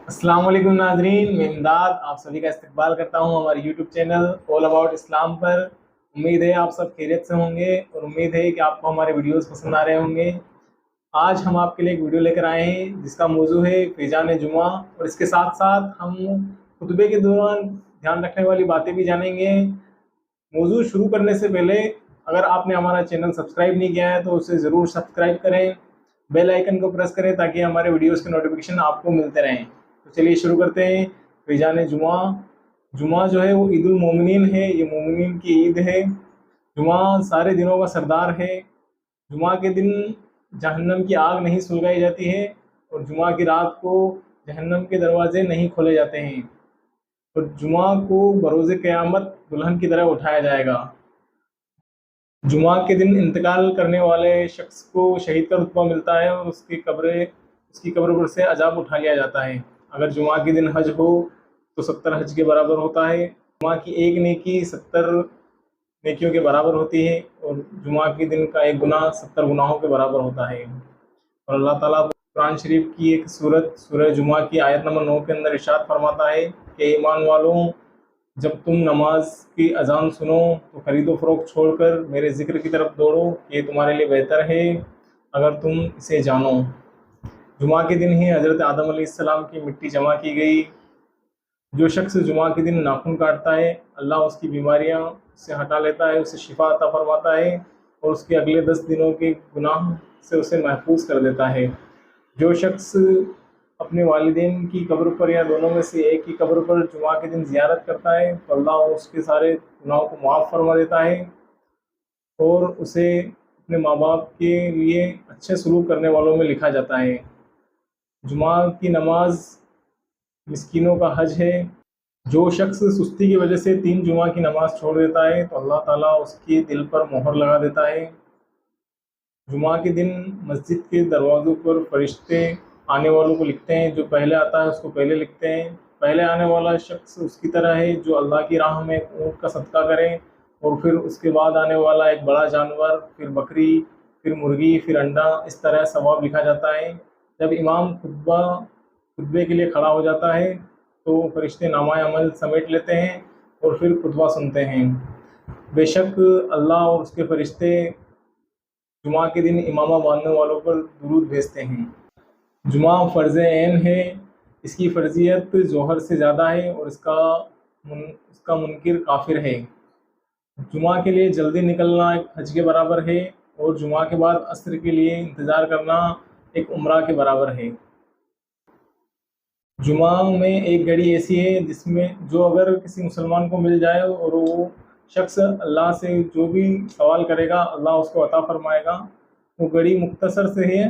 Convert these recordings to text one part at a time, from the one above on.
अस्सलाम वालेकुम नाजरीन, मैं इमदाद आप सभी का इस्तकबाल करता हूं हमारे यूट्यूब चैनल ऑल अबाउट इस्लाम पर। उम्मीद है आप सब खैरियत से होंगे और उम्मीद है कि आपको हमारे वीडियोस पसंद आ रहे होंगे। आज हम आपके लिए एक वीडियो लेकर आए हैं जिसका मौजू है फैजान जुमा, और इसके साथ साथ हम खुतबे के दौरान ध्यान रखने वाली बातें भी जानेंगे। मौजू शुरू करने से पहले अगर आपने हमारा चैनल सब्सक्राइब नहीं किया है तो उसे ज़रूर सब्सक्राइब करें, बेल आइकन को प्रेस करें ताकि हमारे वीडियोस के नोटिफिकेशन आपको मिलते रहें। तो चलिए शुरू करते हैं। फैजान जुमा, जुमा जो है वो ईद उल मोमिनीन है, ये मोमिनीन की ईद है। जुमा सारे दिनों का सरदार है। जुमा के दिन जहन्नम की आग नहीं सुलगाई जाती है और जुमा की रात को जहन्नम के दरवाजे नहीं खोले जाते हैं। और जुमा को बरोज़ क़यामत दुल्हन की तरह उठाया जाएगा। जुमा के दिन इंतकाल करने वाले शख्स को शहीद का रुतबा मिलता है और उसकी कब्र पर से अजाब उठा लिया जाता है। अगर जुमा के दिन हज हो तो 70 हज के बराबर होता है। जुमा की एक नेकी 70 नेकियों के बराबर होती है और जुमा के दिन का एक गुनाह 70 गुनाहों के बराबर होता है। और अल्लाह ताला कुरान शरीफ की एक सूरह जुमा की आयत नंबर 9 के अंदर इरशाद फरमाता है कि ईमान वालों, जब तुम नमाज की अजान सुनो तो खरीदो फरोख्त छोड़कर मेरे ज़िक्र की तरफ दौड़ो, ये तुम्हारे लिए बेहतर है अगर तुम इसे जानो। जुमा के दिन ही हज़रत आदम अलैहिस्सलाम की मिट्टी जमा की गई। जो शख्स जुमा के दिन नाखून काटता है अल्लाह उसकी बीमारियां उससे हटा लेता है, उसे शिफा अता फरमाता है और उसके अगले 10 दिनों के गुनाह से उसे महफूज कर देता है। जो शख्स अपने वालिदैन की कब्र पर या दोनों में से एक की कब्र पर जुमा के दिन ज़ियारत करता है तो अल्लाह उसके सारे गुनाहों को माफ़ फरमा देता है और उसे अपने माँ बाप के लिए अच्छे सलूक करने वालों में लिखा जाता है। जुमा की नमाज मिस्कीनों का हज है। जो शख्स सुस्ती की वजह से 3 जुमा की नमाज छोड़ देता है तो अल्लाह ताला उसके दिल पर मोहर लगा देता है। जुमा के दिन मस्जिद के दरवाज़ों पर फरिश्ते आने वालों को लिखते हैं, जो पहले आता है उसको पहले लिखते हैं। पहले आने वाला शख्स उसकी तरह है जो अल्लाह की राह में ऊँट का सदका करे, और फिर उसके बाद आने वाला एक बड़ा जानवर, फिर बकरी, फिर मुर्गी, फिर अंडा, इस तरह सवाब लिखा जाता है। जब इमाम खुतबे के लिए खड़ा हो जाता है तो फरिश्ते नामा अमल समेट लेते हैं और फिर खुतबा सुनते हैं। बेशक अल्लाह और उसके फरिश्ते जुमा के दिन इमामा बांधने वालों पर दुरूद भेजते हैं। जुमा फ़र्ज़ ऐन है, इसकी फ़र्ज़ियत जोहर से ज़्यादा है और इसका मुनकिर काफिर है। जुमा के लिए जल्दी निकलना एक हज के बराबर है और जुमा के बाद असर के लिए इंतज़ार करना एक उम्रा के बराबर है। जुमा में एक घड़ी ऐसी है जिसमें जो अगर किसी मुसलमान को मिल जाए और वो शख्स अल्लाह से जो भी सवाल करेगा अल्लाह उसको अता फरमाएगा। वो घड़ी मुख्तसर से है,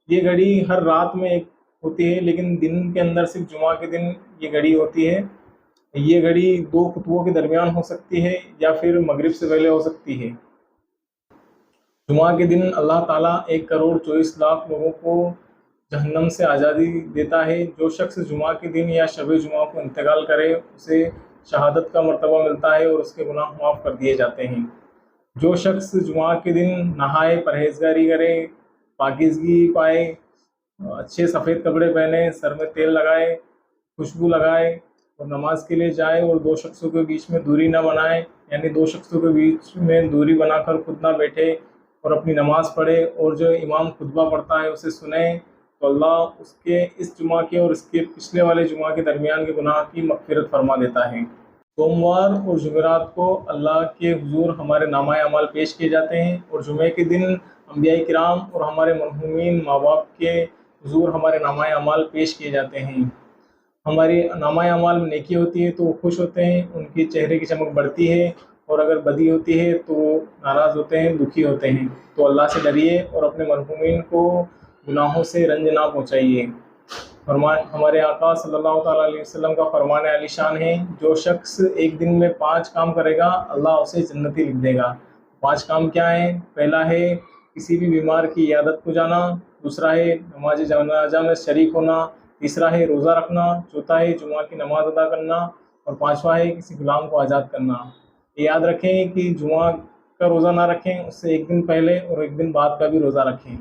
ये घड़ी हर रात में एक होती है लेकिन दिन के अंदर सिर्फ जुमा के दिन ये घड़ी होती है। ये घड़ी 2 खुतबों के दरमियान हो सकती है या फिर मगरिब से पहले हो सकती है। जुमा के दिन अल्लाह ताला 1 करोड़ 24 लाख लोगों को जहन्नम से आज़ादी देता है। जो शख्स जुमा के दिन या शब जुमा को इंतकाल करे उसे शहादत का मर्तबा मिलता है और उसके गुनाह माफ़ कर दिए जाते हैं। जो शख्स जुमा के दिन नहाए, परहेजगारी करे, पाकीज़गी पाए, अच्छे सफ़ेद कपड़े पहने, सर में तेल लगाए, खुशबू लगाए और नमाज के लिए जाए और 2 शख्सों के बीच में दूरी ना बनाए, यानी 2 शख्सों के बीच में दूरी बनाकर खुद ना बैठे और अपनी नमाज़ पढ़े और जो इमाम खुतबा पढ़ता है उसे सुने, तो अल्लाह उसके इस जुमा के और इसके पिछले वाले जुमा के दरमियान के गुनाह की मग़फ़िरत फरमा देता है। सोमवार और जुमेरात को अल्लाह के हुजूर हमारे नामाए अमाल पेश किए जाते हैं और जुमे के दिन अंबिया किराम और हमारे मरहूमीन माँ बाप के हुजूर हमारे नामाए अमाल पेश किए जाते हैं। हमारी नामाए अमाल में नेकी होती है तो वो खुश होते हैं, उनके चेहरे की चमक बढ़ती है, और अगर बदी होती है तो नाराज़ होते हैं, दुखी होते हैं। तो अल्लाह से डरिए और अपने मरहूमीन को गुनाहों से रंज ना पहुँचाइए। हमारे आका सल्लल्लाहु ताला अलैहि वसल्लम का फरमान आलीशान है, जो शख्स एक दिन में 5 काम करेगा अल्लाह उसे जन्नती लिख देगा। 5 काम क्या हैं? पहला है किसी भी बीमार की इयादत को जाना, दूसरा है नमाज जनाजा में शरीक होना, तीसरा है रोज़ा रखना, चौथा है जुमा की नमाज अदा करना और 5वां है किसी गुलाम को आज़ाद करना। ये याद रखें कि जुमा का रोज़ा ना रखें, उससे एक दिन पहले और एक दिन बाद का भी रोज़ा रखें।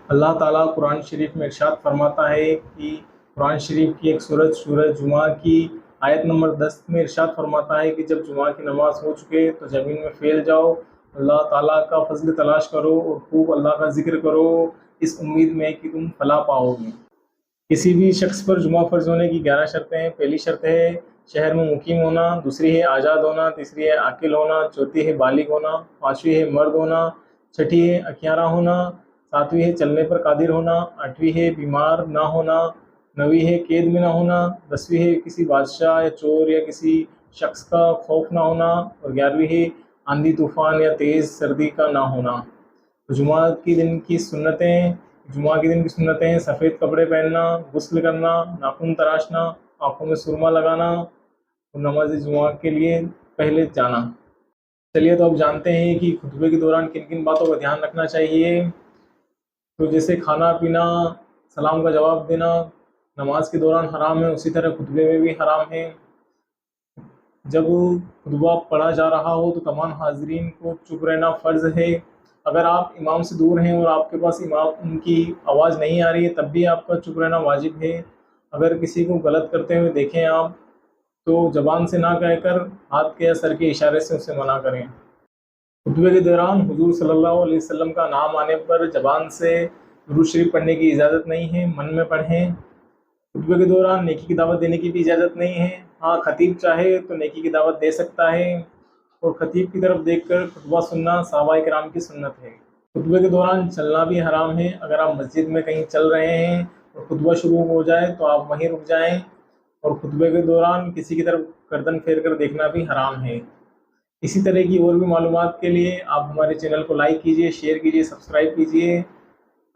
اللہ تعالیٰ قرآن شریف میں ارشاد فرماتا ہے کہ قرآن شریف کی ایک سورج جمعہ کی آیت نمبر 10 میں ارشاد فرماتا ہے کہ جب جمعہ کی نماز ہو چکے تو زمین میں پھیل جاؤ، اللہ تعالیٰ کا فضل تلاش کرو اور خوب اللہ کا ذکر کرو، اس امید میں کہ تم فلاح پاؤ گے۔ کسی بھی شخص پر جمعہ فرض ہونے کی 11 شرطیں ہیں۔ پہلی شرط ہے شہر میں مقیم ہونا، دوسری ہے آزاد ہونا، تیسری ہے عاقل ہونا، چوتھی ہے بالغ ہونا، پانچویں ہے مرد ہونا، چھٹی ہے اکیارہ ہونا، ساتویں ہے چلنے پر قادر ہونا، آٹھویں ہے بیمار نہ ہونا، نویں ہے قید میں نہ ہونا، 10ویں ہے کسی بادشاہ یا چور یا کسی شخص کا خوف نہ ہونا، اور 11ویں ہے آندھی طوفان یا تیز سردی کا نہ ہونا۔ جمعہ کے دن کی سنتیں سفید کپڑے پہننا، غسل کرنا، ناخن تراشنا، آنکھوں میں سرما لگانا اور نماز جمعہ کے لیے پہلے جانا۔ چلیے تو اب جانتے ہیں کہ خطبے کے دوران کن کن باتوں کا دھیان رکھنا چاہیے۔ تو جیسے کھانا پینا، سلام کا جواب دینا نماز کے دوران حرام ہے، اسی طرح خطبے میں بھی حرام ہے۔ جب خطبہ پڑھا جا رہا ہو تو تمام حاضرین کو چپ رہنا فرض ہے۔ اگر آپ امام سے دور ہیں اور آپ کے پاس ان کی آواز نہیں آ رہی ہے تب بھی آپ کا چپ رہنا واجب ہے۔ اگر کسی کو غلط کرتے ہوئے دیکھیں آپ تو زبان سے نہ کہہ کر ہاتھ کے یا سر کے اشارے سے اسے منع کریں۔ خطبے کے دوران حضور صلی اللہ علیہ وسلم کا نام آنے پر زبان سے درود شریف پڑھنے کی اجازت نہیں ہے، من میں پڑھیں۔ خطبے کے دوران نیکی کی دعوت دینے کی بھی اجازت نہیں ہے۔ ہاں، خطیب چاہے تو نیکی کی دعوت دے سکتا ہے، اور خطیب کی طرف دیکھ کر خطبہ سننا صحابہ کرام کی سنت ہے۔ خطبے کے دوران چلنا بھی حرام ہے۔ اگر آپ مسجد میں کہیں چل رہے ہیں اور خطبہ شروع ہو جائے تو آپ وہیں رک جائیں، اور خطبے کے دوران کسی کی طرف گردن پھیر کر دیکھنا بھی حرام ہے۔ اسی طرح کی اور بھی معلومات کے لیے آپ ہمارے چینل کو لائک کیجیے، شیئر کیجیے، سبسکرائب کیجیے۔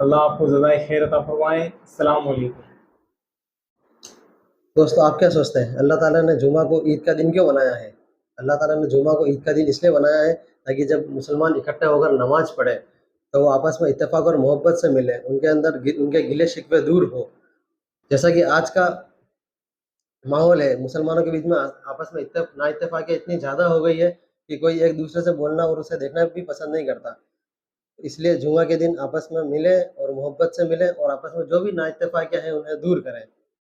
اللہ آپ کو زیادہ خیر عطا فرمائے۔ السلام علیکم۔ دوستو، آپ کیا سوچتے ہیں اللہ تعالیٰ نے جمعہ کو عید کا دن کیوں بنایا ہے؟ اللہ تعالیٰ نے جمعہ کو عید کا دن اس لیے بنایا ہے تاکہ جب مسلمان اکٹھے ہو کر نماز پڑھے تو وہ آپس میں اتفاق اور محبت سے ملے، ان کے اندر ان کے گلے شکوے دور ہو۔ جیسا کہ آج کا ماحول ہے، مسلمانوں کے بیچ میں آپس میں نا اتفاقیت اتنی زیادہ ہو گئی ہے کہ کوئی ایک دوسرے سے بولنا اور اسے دیکھنا بھی پسند نہیں کرتا۔ اس لیے جمعہ کے دن آپس میں ملیں اور محبت سے ملیں اور آپس میں جو بھی نا اتفاقیاں ہیں انہیں دور کریں۔